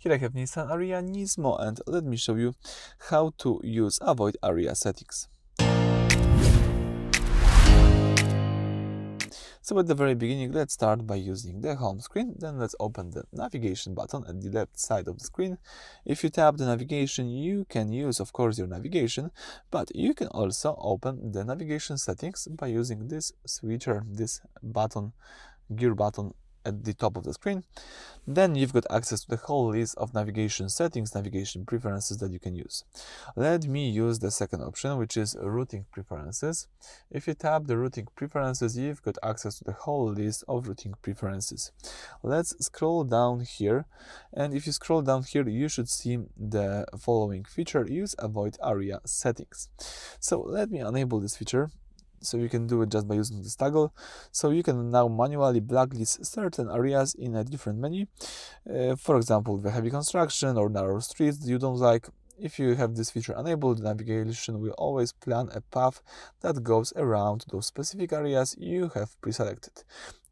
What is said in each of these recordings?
Here I have Nissan Ariya Nismo, and let me show you how to use avoid area settings. So at the very beginning, let's start by using the home screen. Then let's open the navigation button at the left side of the screen. If you tap the navigation, you can use, of course, your navigation, but you can also open the navigation settings by using this switcher, this button, gear button at the top of the screen. Then you've got access to the whole list of navigation settings, navigation preferences that you can use. Let me use the second option, which is routing preferences. If you tap the routing preferences, you've got access to the whole list of routing preferences. Let's scroll down here, and if you scroll down here, you should see the following feature: use avoid area settings. So let me enable this feature. So you can do it just by using this toggle. So you can now manually blacklist certain areas in a different menu. For example, the heavy construction or narrow streets you don't like. If you have this feature enabled, the navigation will always plan a path that goes around those specific areas you have pre-selected.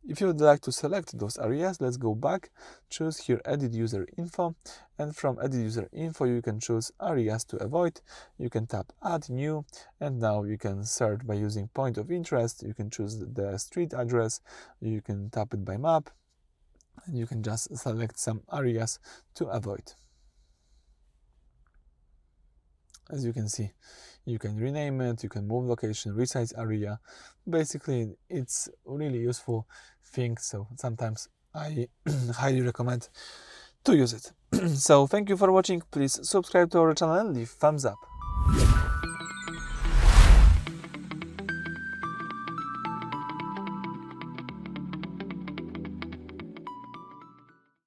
If you would like to select those areas, let's go back, choose here Edit User Info, and from Edit User Info you can choose areas to avoid. You can tap Add New, and now you can search by using point of interest. You can choose the street address, you can tap it by map, and you can just select some areas to avoid. As you can see, you can rename it, you can move location, resize area. Basically, it's really useful thing, so sometimes I highly recommend to use it. So thank you for watching. Please subscribe to our channel and leave thumbs up.